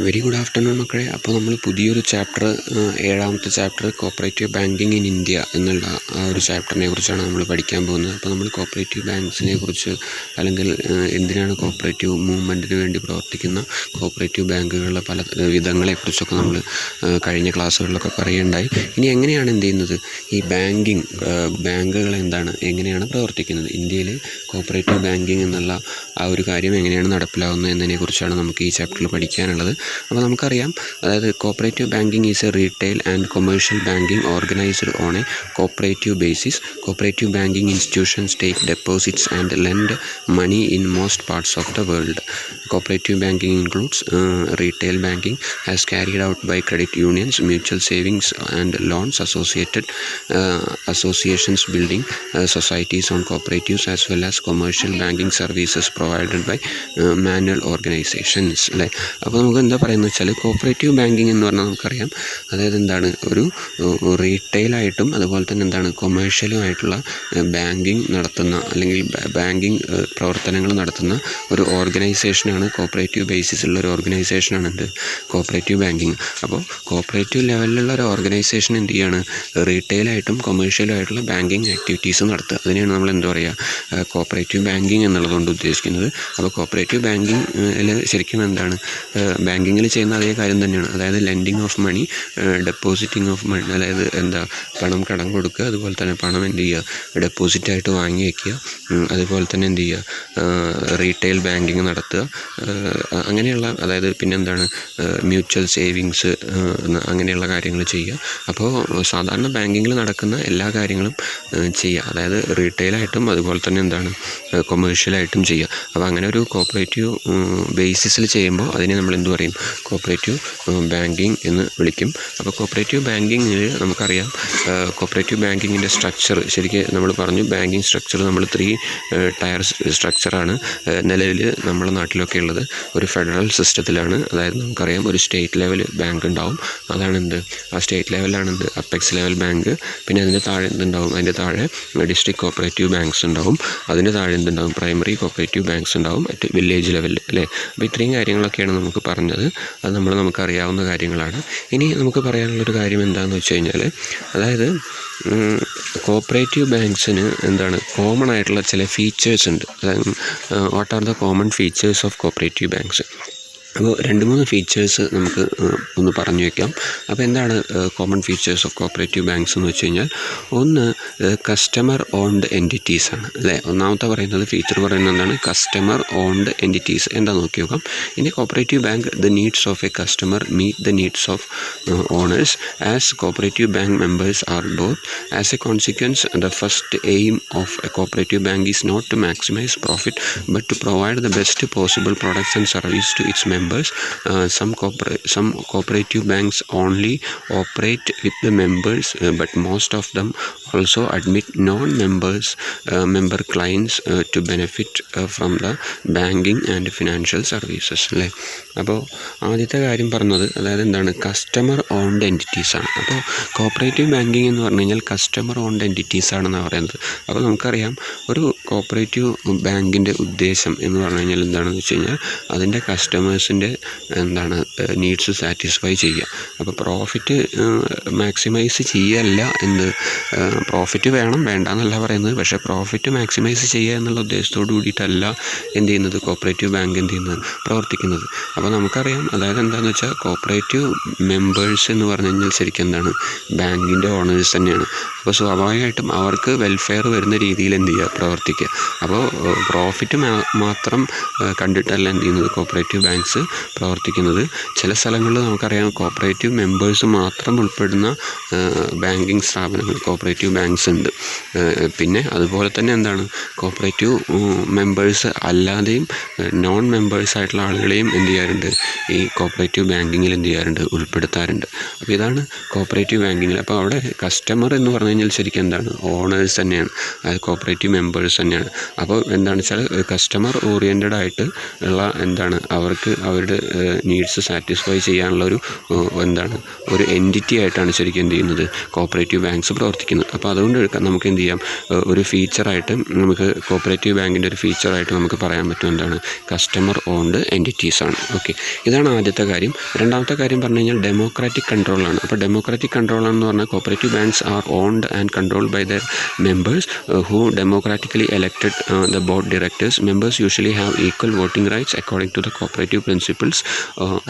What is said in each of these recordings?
Very good afternoon മക്കളെ. അപ്പോൾ നമ്മൾ പുതിയൊരു ചാപ്റ്റർ, 7ാമത്തെ chapter cooperative banking in India എന്നുള്ള ആ ഒരു ചാപ്റ്ററിനെ കുറിച്ചാണ് നമ്മൾ പഠിക്കാൻ പോകുന്നത്. അപ്പോൾ നമ്മൾ കോപ്പറേറ്റീവ് ബാങ്ക്സിനെ കുറിച്ച്, അല്ലെങ്കിൽ എന്തിനാണ് കോപ്പറേറ്റീവ് മൂവ്മെൻറ്റിന് വേണ്ടി പ്രവർത്തിക്കുന്ന കോപ്പറേറ്റീവ് ബാങ്കുകളുടെ പല വിധങ്ങളെക്കുറിച്ചൊക്കെ നമ്മൾ കഴിഞ്ഞ ക്ലാസ്സുകളിലൊക്കെ പറയുകയുണ്ടായി. ഇനി എങ്ങനെയാണ് എന്ത് ചെയ്യുന്നത്, ഈ ബാങ്കുകൾ എന്താണ്, എങ്ങനെയാണ് പ്രവർത്തിക്കുന്നത്, ഇന്ത്യയിൽ കോപ്പറേറ്റീവ് ബാങ്കിങ് എന്നുള്ള ആ ഒരു കാര്യം എങ്ങനെയാണ് നടപ്പിലാവുന്നത് എന്നതിനെക്കുറിച്ചാണ് നമുക്ക് ഈ ചാപ്റ്ററിൽ പഠിക്കാനുള്ളത്. അപ്പോൾ നമുക്കറിയാം, അതായത് cooperative banking is a retail and commercial banking organised on a cooperative basis. Cooperative banking institutions take deposits and lend money in most parts of the world. Cooperative banking includes retail banking as carried out by credit unions, mutual savings and loans associations building societies on cooperatives, as well as commercial banking services provided by manual organizations. അല്ലേ? അപ്പോൾ നമുക്ക് എന്താ പറയുന്നത് വെച്ചാൽ, cooperative banking എന്ന് പറഞ്ഞാൽ നമുക്കറിയാം, അതായത് എന്താണ്, ഒരു റീറ്റെയിലായിട്ടും അതുപോലെ തന്നെ എന്താണ് കൊമേഴ്ഷ്യലുമായിട്ടുള്ള ബാങ്കിങ് നടത്തുന്ന, അല്ലെങ്കിൽ ബാങ്കിങ് പ്രവർത്തനങ്ങൾ നടത്തുന്ന ഒരു ഓർഗനൈസേഷനാണ്, കോപ്പറേറ്റീവ് ബേസിസുള്ള ഒരു ഓർഗനൈസേഷനാണ് എന്ത്, കോപ്പറേറ്റീവ് ബാങ്കിങ്. അപ്പോൾ കോപ്പറേറ്റീവ് ലെവലിലുള്ള ഒരു ഓർഗനൈസേഷൻ എന്ത് ചെയ്യാണ്, റീറ്റെയിലായിട്ടും കൊമേഴ്ഷ്യലായിട്ടുള്ള ബാങ്കിങ് ആക്ടിവിറ്റീസ് നടത്തുക. അതിനെയാണ് നമ്മൾ എന്താ പറയുക, കോപ്പറേറ്റീവ് ബാങ്കിങ് എന്നുള്ളതുകൊണ്ട് ഉദ്ദേശിക്കുന്നത്. അപ്പോൾ കോപ്പറേറ്റീവ് ബാങ്കിങ്ങിൽ ശരിക്കും എന്താണ്, ബാങ്കിങ്ങിൽ ചെയ്യുന്ന അതേ കാര്യം തന്നെയാണ്. അതായത് lending of money, depositing of money, അതായത് എന്താ, പണം കടം കൊടുക്കുക, അതുപോലെ തന്നെ പണം എന്ത് ചെയ്യുക, ഡെപ്പോസിറ്റായിട്ട് വാങ്ങി വയ്ക്കുക, അതുപോലെ തന്നെ എന്ത് ചെയ്യുക, റീറ്റെയിൽ ബാങ്കിങ് നടത്തുക, അങ്ങനെയുള്ള, അതായത് പിന്നെന്താണ്, മ്യൂച്വൽ സേവിങ്സ്, അങ്ങനെയുള്ള കാര്യങ്ങൾ ചെയ്യുക. അപ്പോൾ സാധാരണ ബാങ്കിങ്ങിൽ നടക്കുന്ന എല്ലാ കാര്യങ്ങളും ചെയ്യുക, അതായത് റീറ്റെയിലായിട്ടും അതുപോലെ തന്നെ എന്താണ്, കൊമേഴ്ഷ്യലായിട്ടും ചെയ്യുക. അപ്പോൾ അങ്ങനെ ഒരു കോപ്പറേറ്റീവ് ബേസിസിൽ ചെയ്യുമ്പോൾ അതിനെ നമ്മൾ എന്ത് പറയും, കോപ്പറേറ്റീവ് ബാങ്കിങ് എന്ന് വിളിക്കും. അപ്പോൾ കോപ്പറേറ്റീവ് ബാങ്കിങ്ങിൽ നമുക്കറിയാം, കോപ്പറേറ്റീവ് ബാങ്കിങ്ങിൻ്റെ സ്ട്രക്ചർ ശരിക്കും നമ്മൾ പറഞ്ഞു. ബാങ്കിങ് സ്ട്രക്ചർ നമ്മൾ 3 ടയർ സ്ട്രക്ചറാണ് നിലവിൽ നമ്മുടെ നാട്ടിലൊക്കെ ഉള്ളത്. ഒരു ഫെഡറൽ സിസ്റ്റത്തിലാണ്, അതായത് നമുക്കറിയാം ഒരു സ്റ്റേറ്റ് ലെവൽ ബാങ്ക് ഉണ്ടാവും, അതാണ് എന്ത്, ആ സ്റ്റേറ്റ് ലെവലാണ് എന്ത്, അപ്പെക്സ് ലെവൽ ബാങ്ക്. പിന്നെ അതിൻ്റെ താഴെ എന്തുണ്ടാവും, അതിൻ്റെ താഴെ ഡിസ്ട്രിക്ട് കോപ്പറേറ്റീവ് ബാങ്ക്സ് ഉണ്ടാവും, അതിൻ്റെ താഴെ എന്തുണ്ടാവും, പ്രൈമറി കോപ്പറേറ്റീവ് ബാങ്ക്സ് ഉണ്ടാവും, മറ്റ് വില്ലേജ് ലെവലിൽ, അല്ലേ? അപ്പോൾ ഇത്രയും കാര്യങ്ങളൊക്കെയാണ് നമുക്ക് പറഞ്ഞത്. അത് നമുക്കറിയാവുന്ന കാര്യങ്ങളാണ്. ഇനി നമുക്ക് പറയാനുള്ളൊരു കാര്യം എന്താണെന്ന് വെച്ച് കഴിഞ്ഞാൽ, അതായത് കോപ്പറേറ്റീവ് ബാങ്ക്സിന് എന്താണ്, കോമൺ ആയിട്ടുള്ള ചില ഫീച്ചേഴ്സ് ഉണ്ട്. അതായത് what are the common features of cooperative banks. അപ്പോൾ 2-3 ഫീച്ചേഴ്സ് നമുക്ക് ഒന്ന് പറഞ്ഞു വയ്ക്കാം. അപ്പോൾ എന്താണ് common features of cooperative banks എന്ന് വെച്ച് കഴിഞ്ഞാൽ, ഒന്ന് കസ്റ്റമർ ഓൺഡ് എൻറ്റിറ്റീസാണ്, അല്ലേ? ഒന്നാമത്തെ പറയുന്നത് ഫീച്ചർ പറയുന്നത് എന്താണ്, കസ്റ്റമർ ഓൺഡ് എൻറ്റിറ്റീസ്. എന്താ നോക്കി നോക്കാം. ഇനി cooperative bank, the needs of a customer meet the needs of owners as cooperative bank members are both. As a consequence, the first aim of a cooperative bank is not to maximise profit but to provide the best possible products and service to its members. Some cooperative banks only operate with the members, but most of them also admit member clients to benefit from the banking and financial services. അല്ലേ? അപ്പോൾ ആദ്യത്തെ കാര്യം പറഞ്ഞത്, അതായത് എന്താണ്, customer owned entities ആണ്. അപ്പോൾ cooperative banking എന്ന് പറഞ്ഞു കഴിഞ്ഞാൽ കസ്റ്റമർ ഓൺഡ് എൻറ്റിറ്റീസ് ആണെന്നാണ് പറയുന്നത്. അപ്പോൾ നമുക്കറിയാം, ഒരു കോപ്പറേറ്റീവ് ബാങ്കിൻ്റെ ഉദ്ദേശം എന്ന് പറഞ്ഞു കഴിഞ്ഞാൽ എന്താണെന്ന് വെച്ച് കഴിഞ്ഞാൽ, അതിൻ്റെ കസ്റ്റമേഴ്സിൻ്റെ എന്താണ് നീഡ്സ് സാറ്റിസ്ഫൈ ചെയ്യുക. അപ്പോൾ പ്രോഫിറ്റ് മാക്സിമൈസ് ചെയ്യല്ല, പ്രോഫിറ്റ് വേണം, വേണ്ടെന്നല്ല പറയുന്നത്, പക്ഷേ പ്രോഫിറ്റ് മാക്സിമൈസ് ചെയ്യുക എന്നുള്ള ഉദ്ദേശത്തോടു കൂടിയിട്ടല്ല എന്ത് ചെയ്യുന്നത്, കോപ്പറേറ്റീവ് ബാങ്ക് എന്ത് ചെയ്യുന്നത്, പ്രവർത്തിക്കുന്നത്. അപ്പോൾ നമുക്കറിയാം, അതായത് എന്താണെന്ന് വെച്ചാൽ, കോപ്പറേറ്റീവ് മെമ്പേഴ്സ് എന്ന് പറഞ്ഞു കഴിഞ്ഞാൽ ശരിക്കും എന്താണ്, ബാങ്കിൻ്റെ ഓണേഴ്സ് തന്നെയാണ്. അപ്പോൾ സ്വാഭാവികമായിട്ടും അവർക്ക് വെൽഫെയർ വരുന്ന രീതിയിൽ എന്ത് ചെയ്യുക, പ്രവർത്തിക്കുക. അപ്പോൾ പ്രോഫിറ്റ് മാത്രം കണ്ടിട്ടല്ല എന്ത് ചെയ്യുന്നത്, കോപ്പറേറ്റീവ് ബാങ്ക്സ് പ്രവർത്തിക്കുന്നത്. ചില സ്ഥലങ്ങളിൽ നമുക്കറിയാം, കോപ്പറേറ്റീവ് മെമ്പേഴ്സ് മാത്രം ഉൾപ്പെടുന്ന ബാങ്കിങ് സ്ഥാപനങ്ങൾ, കോപ്പറേറ്റീവ് ബാങ്ക്സ് ഉണ്ട്. പിന്നെ അതുപോലെ തന്നെ എന്താണ്, കോപ്പറേറ്റീവ് മെമ്പേഴ്സ് അല്ലാതെയും നോൺ മെമ്പേഴ്സ് ആയിട്ടുള്ള ആളുകളെയും എന്ത് ചെയ്യാറുണ്ട്, ഈ കോപ്പറേറ്റീവ് ബാങ്കിങ്ങിൽ എന്ത് ചെയ്യാറുണ്ട്, ഉൾപ്പെടുത്താറുണ്ട്. അപ്പോൾ ഇതാണ് കോപ്പറേറ്റീവ് ബാങ്കിങ്ങിൽ. അപ്പോൾ അവിടെ കസ്റ്റമർ എന്ന് പറഞ്ഞു കഴിഞ്ഞാൽ ശരിക്കും എന്താണ്, ഓണേഴ്സ് തന്നെയാണ്, അതായത് കോപ്പറേറ്റീവ് മെമ്പേഴ്സ് തന്നെയാണ്. അപ്പോൾ എന്താണെന്ന് വെച്ചാൽ, കസ്റ്റമർ ഓറിയൻറ്റഡ് ആയിട്ട് ഉള്ള എന്താണ്, അവർക്ക് അവരുടെ നീഡ്സ് സാറ്റിസ്ഫൈ ചെയ്യാനുള്ള ഒരു എന്താണ്, ഒരു എൻറ്റിറ്റി ആയിട്ടാണ് ശരിക്കും എന്ത് ചെയ്യുന്നത്, കോപ്പറേറ്റീവ് ബാങ്ക്സ് പ്രവർത്തിക്കുന്നത്. അപ്പോൾ അതുകൊണ്ട് നമുക്ക് എന്ത് ചെയ്യാം, ഒരു ഫീച്ചറായിട്ട് നമുക്ക് കോപ്പറേറ്റീവ് ബാങ്കിൻ്റെ ഒരു ഫീച്ചറായിട്ട് നമുക്ക് പറയാൻ പറ്റും എന്താണ്, കസ്റ്റമർ ഓൺഡ് എൻറ്റിറ്റീസ് ആണ്. ഓക്കെ, ഇതാണ് ആദ്യത്തെ കാര്യം. രണ്ടാമത്തെ കാര്യം പറഞ്ഞു കഴിഞ്ഞാൽ ഡെമോക്രാറ്റിക് കൺട്രോളാണ്. അപ്പോൾ ഡെമോക്രാറ്റിക് കൺട്രോളാണെന്ന് പറഞ്ഞാൽ cooperative banks are owned and controlled by their members who democratically elected the board directors. Members usually have equal voting rights according to the cooperative principles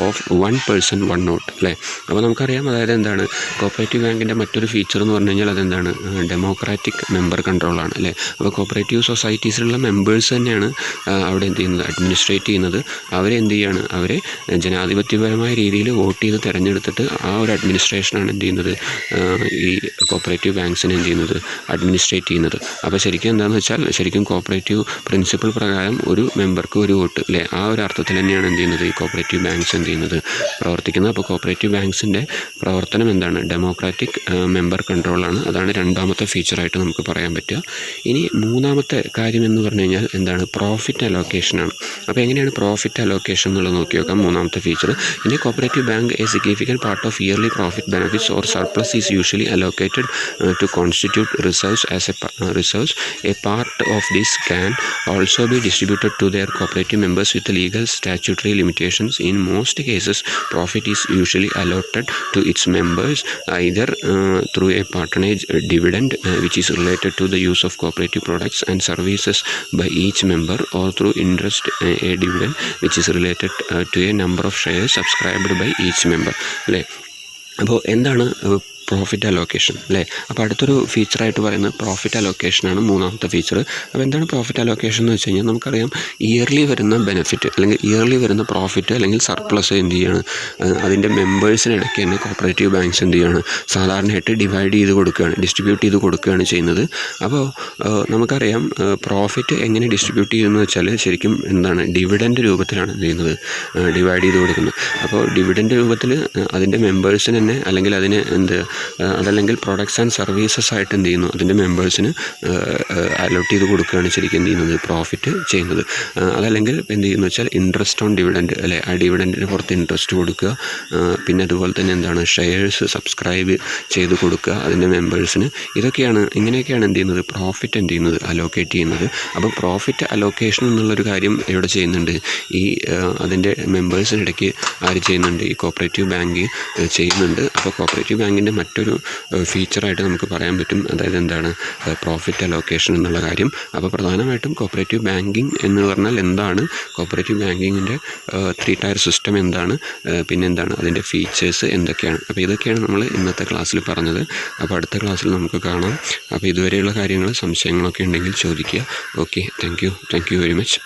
of one person one vote. അല്ലേ? അപ്പോൾ നമുക്കറിയാം, അതായത് എന്താണ് cooperative ബാങ്കിൻ്റെ മറ്റൊരു feature എന്ന് പറഞ്ഞു കഴിഞ്ഞാൽ അതെന്താണ്, ഡെമോക്രാറ്റിക് മെമ്പർ കൺട്രോളാണ്. അല്ലേ? അപ്പോൾ കോപ്പറേറ്റീവ് സൊസൈറ്റീസിലുള്ള മെമ്പേഴ്സ് തന്നെയാണ് അവിടെ എന്ത് ചെയ്യുന്നത്, അഡ്മിനിസ്ട്രേറ്റ് ചെയ്യുന്നത്. അവരെന്ത് ചെയ്യാണ്, അവരെ ജനാധിപത്യപരമായ രീതിയിൽ വോട്ട് ചെയ്ത് തിരഞ്ഞെടുത്തിട്ട് ആ ഒരു അഡ്മിനിസ്ട്രേഷനാണ് എന്ത് ചെയ്യുന്നത്, ഈ കോപ്പറേറ്റീവ് ബാങ്ക്സിനെ എന്ത് ചെയ്യുന്നത്, അഡ്മിനിസ്ട്രേറ്റ് ചെയ്യുന്നത്. അപ്പോൾ ശരിക്കും എന്താണെന്ന് വെച്ചാൽ ശരിക്കും കോപ്പറേറ്റീവ് പ്രിൻസിപ്പിൾ പ്രകാരം ഒരു മെമ്പർക്ക് ഒരു വോട്ട്, അല്ലേ? ആ ഒരു അർത്ഥത്തിൽ തന്നെയാണ് എന്ത് ചെയ്യുന്നത്, ഈ കോപ്പറേറ്റീവ് ബാങ്ക്സ് എന്ത് ചെയ്യുന്നത്, പ്രവർത്തിക്കുന്നത്. അപ്പോൾ കോപ്പറേറ്റീവ് ബാങ്ക്സിൻ്റെ പ്രവർത്തനം എന്താണ്, ഡെമോക്രാറ്റിക് മെമ്പർ കൺട്രോളാണ്. അതാണ് രണ്ടാമത്തെ ഫീച്ചറായിട്ട് നമുക്ക് പറയാൻ പറ്റുക. ഇനി മൂന്നാമത്തെ കാര്യം എന്ന് പറഞ്ഞു കഴിഞ്ഞാൽ എന്താണ്, പ്രോഫിറ്റ് അലോക്കേഷനാണ്. അപ്പോൾ എങ്ങനെയാണ് പ്രോഫിറ്റ് അലോക്കേഷൻ എന്നുള്ളത് നോക്കി നോക്കാം. മൂന്നാമത്തെ feature, in A cooperative bank A significant part of yearly profit benefits or surplus is usually allocated to constitute reserves as reserves. A part of this can also be distributed to their cooperative members with legal statutory limitations. In most cases, profit is usually allotted to its members either through a patronage dividend which is related to the use of cooperative products and services by each member, or through interest a dividend which is related to a number of shares subscribed by each member. അല്ലേ? അപ്പോൾ എന്താണ് profit allocation, അല്ലേ? അപ്പോൾ അടുത്തൊരു ഫീച്ചറായിട്ട് പറയുന്നത് profit അലോക്കേഷനാണ്, മൂന്നാമത്തെ feature. അപ്പോൾ എന്താണ് പ്രോഫിറ്റ് അലോക്കേഷൻ എന്ന് വെച്ച് കഴിഞ്ഞാൽ നമുക്കറിയാം, ഇയർലി വരുന്ന ബെനിഫിറ്റ് അല്ലെങ്കിൽ ഇയർലി വരുന്ന പ്രോഫിറ്റ് അല്ലെങ്കിൽ സർപ്ലസ് എന്ത് ചെയ്യാണ്, അതിൻ്റെ മെമ്പേഴ്സിനിടയ്ക്ക് തന്നെ കോപ്പറേറ്റീവ് ബാങ്ക്സ് എന്ത് ചെയ്യാണ്, സാധാരണയായിട്ട് ഡിവൈഡ് ചെയ്ത് കൊടുക്കുകയാണ്, ഡിസ്ട്രിബ്യൂട്ട് ചെയ്ത് കൊടുക്കുകയാണ് ചെയ്യുന്നത്. അപ്പോൾ നമുക്കറിയാം പ്രോഫിറ്റ് എങ്ങനെ ഡിസ്ട്രിബ്യൂട്ട് ചെയ്യുന്നത് വെച്ചാൽ ശരിക്കും എന്താണ്, ഡിവിഡൻഡ് രൂപത്തിലാണ് എന്ത് ചെയ്യുന്നത്, ഡിവൈഡ് ചെയ്ത് കൊടുക്കുന്നത്. അപ്പോൾ ഡിവിഡൻഡ് രൂപത്തിൽ അതിൻ്റെ മെമ്പേഴ്സിന് തന്നെ, അല്ലെങ്കിൽ അതിന് അതല്ലെങ്കിൽ പ്രൊഡക്ട്സ് ആൻഡ് സർവീസസ് ആയിട്ട് എന്ത് ചെയ്യുന്നു, അതിൻ്റെ മെമ്പേഴ്സിന് അലോട്ട് ചെയ്ത് കൊടുക്കുകയാണ് ശരിക്കും എന്ത് ചെയ്യുന്നത്, പ്രോഫിറ്റ് ചെയ്യുന്നത്. അതല്ലെങ്കിൽ എന്ത് ചെയ്യുന്നു വെച്ചാൽ ഇൻട്രസ്റ്റ് ഓൺ ഡിവിഡൻഡ്, അല്ലേ? ആ ഡിവിഡൻറ്റിന് പുറത്ത് ഇൻട്രസ്റ്റ് കൊടുക്കുക. പിന്നെ അതുപോലെ തന്നെ എന്താണ്, ഷെയർസ് സബ്സ്ക്രൈബ് ചെയ്ത് കൊടുക്കുക അതിൻ്റെ മെമ്പേഴ്സിന്. ഇങ്ങനെയൊക്കെയാണ് എന്ത് ചെയ്യുന്നത്, പ്രോഫിറ്റ് എന്ത് ചെയ്യുന്നത്, അലോക്കേറ്റ് ചെയ്യുന്നത്. അപ്പോൾ പ്രോഫിറ്റ് അലോക്കേഷൻ എന്നുള്ളൊരു കാര്യം ഇവിടെ ചെയ്യുന്നുണ്ട്, ഈ അതിൻ്റെ മെമ്പേഴ്സിനിടയ്ക്ക് ആര് ചെയ്യുന്നുണ്ട്, ഈ കോപ്പറേറ്റീവ് ബാങ്ക് ചെയ്യുന്നുണ്ട്. അപ്പോൾ കോപ്പറേറ്റീവ് ബാങ്കിൻ്റെ മറ്റൊരു ഫീച്ചറായിട്ട് നമുക്ക് പറയാൻ പറ്റും, അതായത് എന്താണ്, പ്രോഫിറ്റ് അലോക്കേഷൻ എന്നുള്ള കാര്യം. അപ്പോൾ പ്രധാനമായിട്ടും കോപ്പറേറ്റീവ് ബാങ്കിങ് എന്ന് പറഞ്ഞാൽ എന്താണ്, കോപ്പറേറ്റീവ് ബാങ്കിങ്ങിൻ്റെ 3 ടയർ സിസ്റ്റം എന്താണ്, പിന്നെ എന്താണ് അതിൻ്റെ ഫീച്ചേഴ്സ് എന്തൊക്കെയാണ്. അപ്പോൾ ഇതൊക്കെയാണ് നമ്മൾ ഇന്നത്തെ ക്ലാസ്സിൽ പറഞ്ഞത്. അപ്പോൾ അടുത്ത ക്ലാസ്സിൽ നമുക്ക് കാണാം. അപ്പോൾ ഇതുവരെയുള്ള കാര്യങ്ങൾ, സംശയങ്ങളൊക്കെ ഉണ്ടെങ്കിൽ ചോദിക്കുക. Okay, thank you very much.